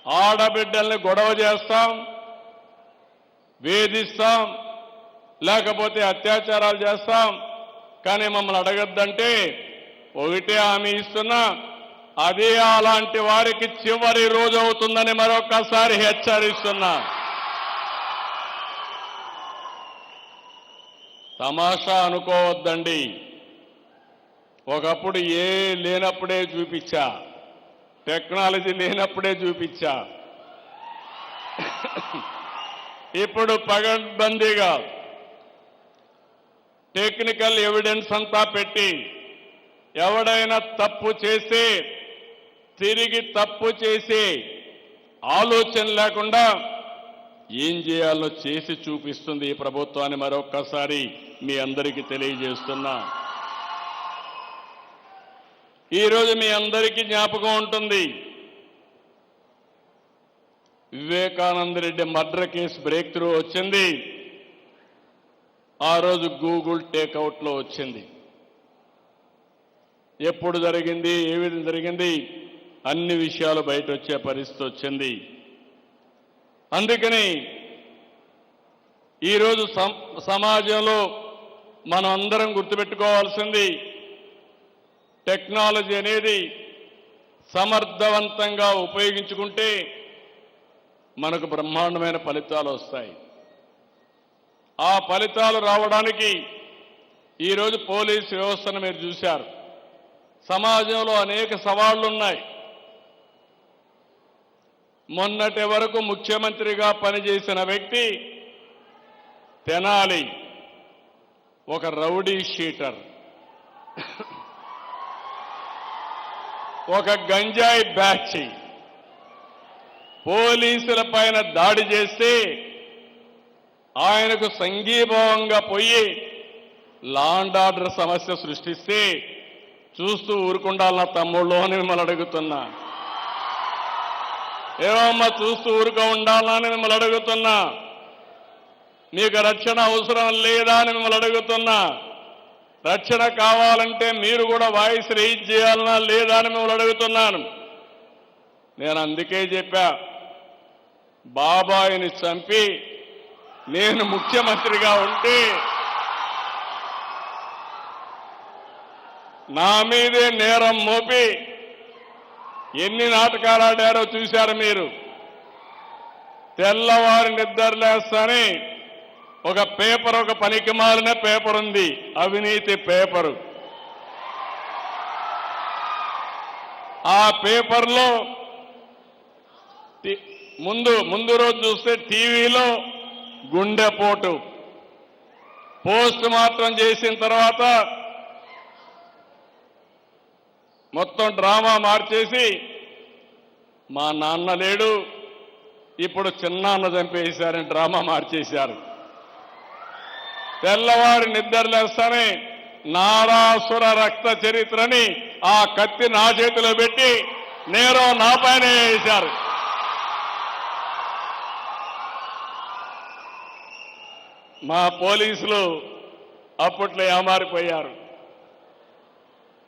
ఆడబిడ్డల్ని గొడవ చేస్తాం, వేధిస్తాం, లేకపోతే అత్యాచారాలు చేస్తాం. కానీ మమ్మల్ని అడగద్దంటే ఒకటే హామీ ఇస్తున్నా, అదే అలాంటి వారికి చివరి రోజు అవుతుందని మరొకసారి హెచ్చరిస్తున్నా. తమాషా అనుకోవద్దండి. ఒకప్పుడు లేనప్పుడే చూపించా, టెక్నాలజీ లేనప్పుడే చూపించా. ఇప్పుడు పగడ్బందీగా టెక్నికల్ ఎవిడెన్స్ అంతా పెట్టి ఎవడైనా తప్పు చేస్తే తిరిగి తప్పు చేసి ఆలోచన లేకుండా ఏం చేయాలో చేసి చూపిస్తుంది ఈ ప్రభుత్వాన్ని మరొక్కసారి మీ అందరికీ తెలియజేస్తున్నా. ఈరోజు మీ అందరికీ జ్ఞాపకం ఉంటుంది, Vivekananda Reddy murder case break through వచ్చింది. ఆ రోజు గూగుల్ టేక్అవుట్లో వచ్చింది. ఎప్పుడు జరిగింది, ఏ విధంగా జరిగింది, అన్ని విషయాలు బయట వచ్చే పరిస్థితి వచ్చింది. అందుకని ఈరోజు సమాజంలో మనం అందరం గుర్తుపెట్టుకోవాల్సింది, టెక్నాలజీ అనేది సమర్థవంతంగా ఉపయోగించుకుంటే మనకు బ్రహ్మాండమైన ఫలితాలు వస్తాయి. ఆ ఫలితాలు రావడానికి ఈరోజు పోలీస్ వ్యవస్థను మీరు చూశారు. సమాజంలో అనేక సవాళ్లు ఉన్నాయి. మొన్నటి వరకు ముఖ్యమంత్రిగా పనిచేసిన వ్యక్తి తెనాలి ఒక రౌడీ షీటర్, ఒక గంజాయి బ్యాచ్ పోలీసుల పైన దాడి చేస్తే ఆయనకు సంఘీభావంగా పోయి లా అండ్ ఆర్డర్ సమస్య సృష్టిస్తే చూస్తూ ఊరుకుండాలన్న తమ్ముళ్ళు అని మిమ్మల్ని అడుగుతున్నా. ఏమమ్మా చూస్తూ ఊరుకో ఉండాలని మిమ్మల్ని అడుగుతున్నా. మీకు రక్షణ అవసరం లేదా అని మిమ్మల్ని అడుగుతున్నా. రక్షణ కావాలంటే మీరు కూడా వాయిస్ రైజ్ చేయాలన్నా లేదా అని మిమ్మల్ని అడుగుతున్నాను. నేను అందుకే చెప్పా, బాబాయిని చంపి నేను ముఖ్యమంత్రిగా ఉంటే నా మీదే నేరం మోపి ఎన్ని నాటకాలు ఆడారో చూశారు మీరు. తెల్లవారి నిద్రలేస్తాని ఒక పేపర్, ఒక పనికిమాలిన పేపర్ ఉంది, అవినీతి పేపరు. ఆ పేపర్లో ముందు రోజు చూస్తే టీవీలో గుండెపోటు, పోస్ట్ మార్టం చేసిన తర్వాత మొత్తం డ్రామా మార్చేసి మా నాన్న లేడు, ఇప్పుడు చిన్నాన్న చంపేశారని డ్రామా మార్చేశారు. తెల్లవారి నిద్రలేస్తానే నారాసుర రక్త చరిత్రని ఆ కత్తి నా చేతిలో పెట్టి నేరం నా పైన వేశారు. మా పోలీసులు అప్పట్లో ఏమారిపోయారు.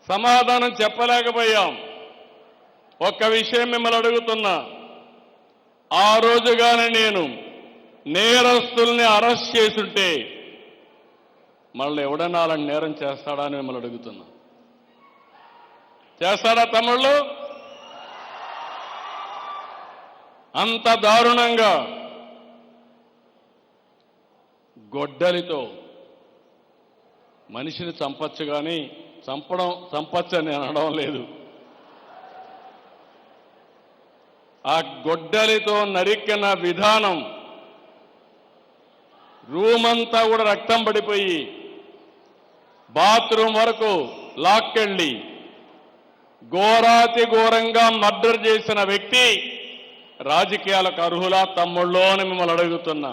సమాధానం చెప్పలేకపోయాం. ఒక్క విషయం మిమ్మల్ని అడుగుతున్నా, ఆ రోజుగానే నేను నేరస్తుల్ని అరెస్ట్ చేసుంటే మళ్ళీ ఎవడన్నా అలాంటి నేరం చేస్తాడా అని మిమ్మల్ని అడుగుతున్నా. చేస్తాడా తమ్ముళ్ళు? అంత దారుణంగా గొడ్డలితో మనిషిని చంపచ్చు, కానీ చంపచ్చు అని అనడం లేదు. ఆ గొడ్డలితో నరికిన విధానం, రూమ్ అంతా కూడా రక్తం పడిపోయి బాత్రూమ్ వరకు లాక్కెళ్ళి ఘోరాతి ఘోరంగా మర్డర్ చేసిన వ్యక్తి రాజకీయాలకు అర్హులా తమ్ముళ్ళు అని మిమ్మల్ని అడుగుతున్నా.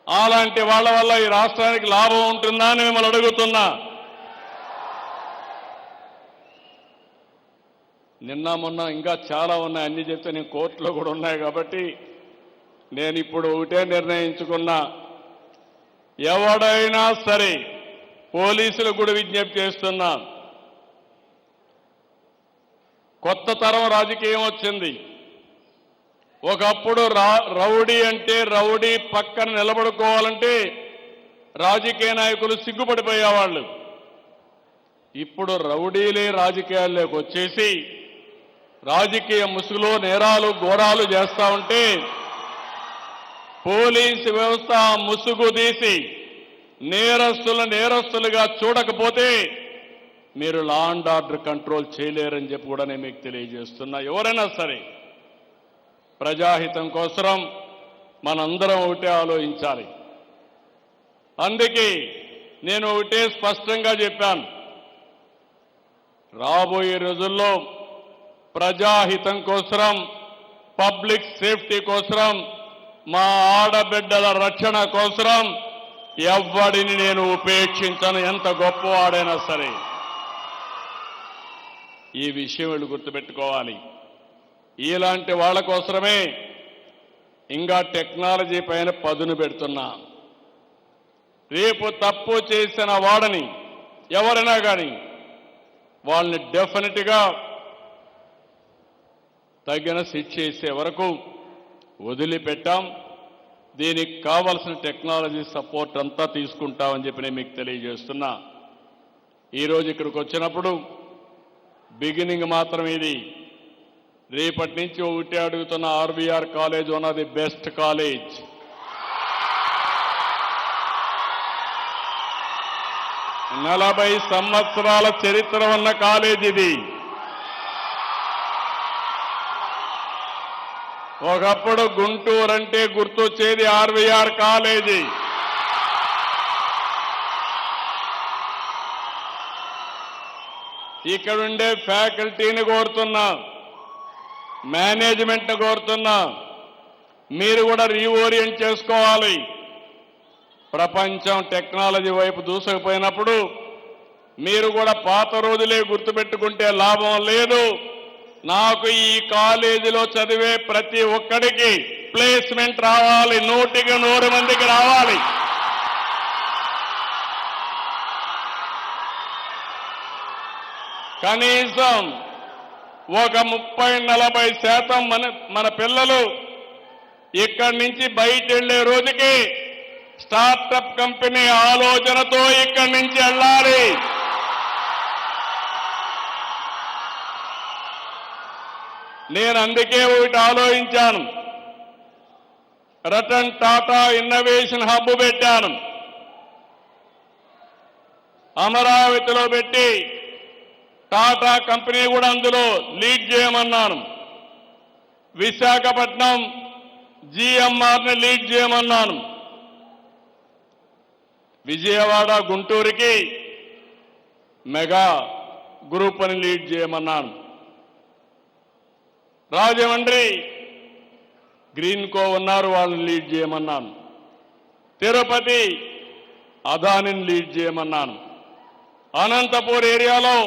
అలాంటి వాళ్ళ వల్ల ఈ రాష్ట్రానికి లాభం ఉంటుందా అని మిమ్మల్ని అడుగుతున్నా. నిన్న మొన్న ఇంకా చాలా ఉన్నాయి, అన్ని చెప్తే నేను కోర్టులో కూడా ఉన్నాయి కాబట్టి నేను ఇప్పుడు ఒకటే నిర్ణయించుకున్నా, ఎవడైనా సరే పోలీసులకు కూడా విజ్ఞప్తి చేస్తున్నా, కొత్త తరం రాజకీయం వచ్చింది. ఒకప్పుడు రౌడీ అంటే రౌడీ పక్కన నిలబడుకోవాలంటే రాజకీయ నాయకులు సిగ్గుపడిపోయేవాళ్ళు. ఇప్పుడు రౌడీలే రాజకీయాల్లోకి వచ్చేసి రాజకీయ ముసుగులో నేరాలు ఘోరాలు చేస్తా ఉంటే పోలీసు వ్యవస్థ ముసుగు తీసి నేరస్తులుగా చూడకపోతే మీరు లా అండ్ ఆర్డర్ కంట్రోల్ చేయలేరని చెప్పి కూడా నేను మీకు తెలియజేస్తున్నా. ఎవరైనా సరే ప్రజాహితం కోసం మనందరం ఒకటే ఆలోచించాలి. అందుకే నేను ఒకటే స్పష్టంగా చెప్పాను, రాబోయే రోజుల్లో ప్రజాహితం కోసం, పబ్లిక్ సేఫ్టీ కోసం, మా ఆడబిడ్డల రక్షణ కోసం ఎవ్వడిని నేను ఉపేక్షించను, ఎంత గొప్పవాడైనా సరే. ఈ విషయం వీళ్ళు గుర్తుపెట్టుకోవాలి. ఇలాంటి వాళ్ళ కోసమే ఇంకా టెక్నాలజీ పైన పదును పెడుతున్నా. రేపు తప్పు చేసిన వాడని ఎవరైనా కానీ వాళ్ళని డెఫినెట్గా తగిన శిక్ష చేసే వరకు వదిలిపెట్టాం. దీనికి కావాల్సిన టెక్నాలజీ సపోర్ట్ అంతా తీసుకుంటామని చెప్పి నేను మీకు తెలియజేస్తున్నా. ఈరోజు ఇక్కడికి వచ్చినప్పుడు బిగినింగ్ మాత్రం ఇది. రేపటి నుంచి ఒకటి అడుగుతున్న RVR college one of the best college. నలభై సంవత్సరాల చరిత్ర ఉన్న కాలేజ్ ఇది. ఒకప్పుడు గుంటూరు అంటే గుర్తొచ్చేది ఆర్వీఆర్ కాలేజీ. ఇక్కడుండే ఫ్యాకల్టీని కోరుతున్నా, మేనేజ్మెంట్ని కోరుతున్నా, మీరు కూడా రీఓరియంట్ చేసుకోవాలి. ప్రపంచం టెక్నాలజీ వైపు దూసుకుపోయినప్పుడు మీరు కూడా పాత రోజులే గుర్తుపెట్టుకుంటే లాభం లేదు. నాకు ఈ కాలేజీలో చదివే ప్రతి ఒక్కడికి ప్లేస్మెంట్ రావాలి, 100 మందికి రావాలి. కనీసం ఒక 30-40% మన పిల్లలు ఇక్కడి నుంచి బయట వెళ్లే రోజుకి స్టార్టప్ కంపెనీ ఆలోచనతో ఇక్కడి నుంచి వెళ్ళాలి. నేను అందుకే ఒకటి ఆలోచించాను, రతన్ టాటా ఇన్నోవేషన్ హబ్ పెట్టాను. అమరావతిలో పెట్టి టాటా కంపెనీ కూడా అందులో లీడ్ చేయమన్నాను. విశాఖపట్నం జీఎంఆర్ని లీడ్ చేయమన్నాను. విజయవాడ గుంటూరుకి మెగా గ్రూప్ అని లీడ్ చేయమన్నాను. రాజమండ్రి గ్రీన్కో ఉన్నారు, వాళ్ళని లీడ్ చేయమన్నాను. తిరుపతి అదానిని లీడ్ చేయమన్నాను. అనంతపూర్ ఏరియాలో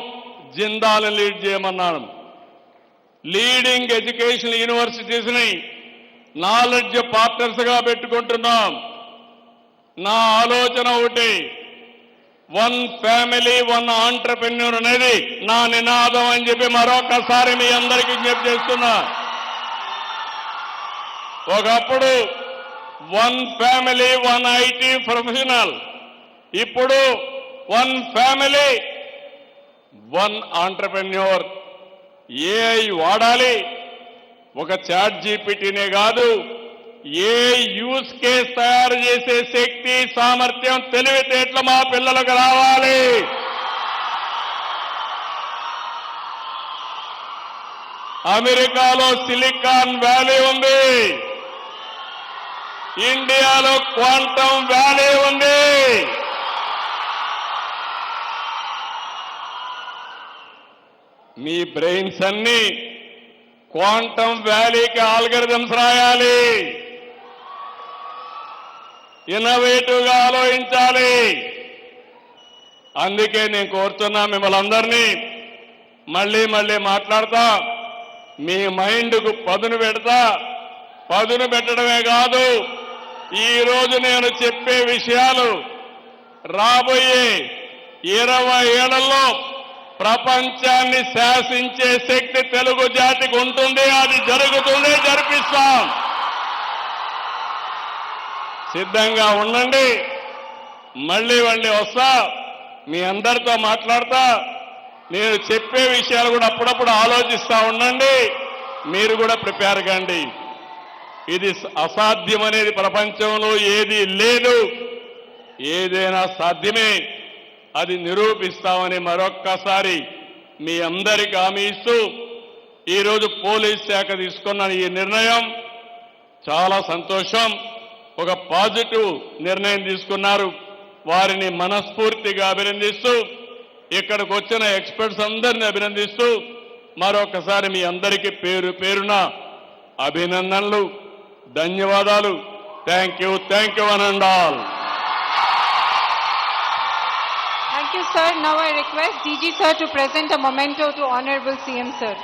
జిందాల్ని లీడ్ చేయమన్నాను. లీడింగ్ ఎడ్యుకేషన్ యూనివర్సిటీస్ని నాలెడ్జ్ పార్ట్నర్స్గా పెట్టుకుంటున్నాం. నా ఆలోచన ఒకటి, 1 ఫ్యామిలీ 1 ఆంటర్‌ప్రెన్యూర్ అనేది నా నినాదం అని చెప్పి మరొకసారి మీ అందరికీ విజ్ఞప్తి చేస్తున్నా. ఒకప్పుడు 1 ఫ్యామిలీ 1 ఐటీ ప్రొఫెషనల్, ఇప్పుడు 1 ఫ్యామిలీ 1 ఆంటర్‌ప్రెన్యూర్. ఏఐ వాడాలి, ఒక చాట్ జీపీటీనే కాదు, ఏ యూజ్ కేస్ తయారు చేసే శక్తి, సామర్థ్యం, తెలివితేటలు మా పిల్లలకు రావాలి. అమెరికాలో సిలికాన్ వ్యాలీ ఉంది, ఇండియాలో క్వాంటమ్ వ్యాలీ ఉంది. మీ బ్రెయిన్స్ అన్ని క్వాంటమ్ వ్యాలీకి ఆల్గరిథమ్స్ రాయాలి, ఇన్నోవేటివ్గా ఆలోచించాలి. అందుకే నేను కోరుతున్నా మిమ్మల్ని అందరినీ, మళ్ళీ మాట్లాడతా, మీ మైండ్కు పదును పెడతా. పదును పెట్టడమే కాదు, ఈరోజు నేను చెప్పే విషయాలు రాబోయే 20 ఏళ్లలో ప్రపంచాన్ని శాసించే శక్తి తెలుగు జాతికి ఉంటుంది. అది జరుగుతుంది, జరిపిస్తాం. సిద్ధంగా ఉండండి. మళ్ళీ వస్తా, మీ అందరితో మాట్లాడతా. నేను చెప్పే విషయాలు కూడా అప్పుడప్పుడు ఆలోచిస్తా ఉండండి. మీరు కూడా ప్రిపేర్ కండి. ఇది అసాధ్యం అనేది ప్రపంచంలో ఏది లేదు. ఏదైనా సాధ్యమే. అది నిరూపిస్తామని మరొక్కసారి మీ అందరికీ హామీ ఇస్తూ, ఈరోజు పోలీస్ శాఖ తీసుకున్న ఈ నిర్ణయం చాలా సంతోషం. ఒక పాజిటివ్ నిర్ణయం తీసుకున్నారు. వారిని మనస్ఫూర్తిగా అభినందిస్తూ, ఇక్కడికి వచ్చిన ఎక్స్పర్ట్స్ అందరినీ అభినందిస్తూ, మరొకసారి మీ అందరికీ పేరు పేరున అభినందనలు, ధన్యవాదాలు. Thank you one and all. Thank you, sir. Now I request DG sir to present a memento to Honorable CM sir.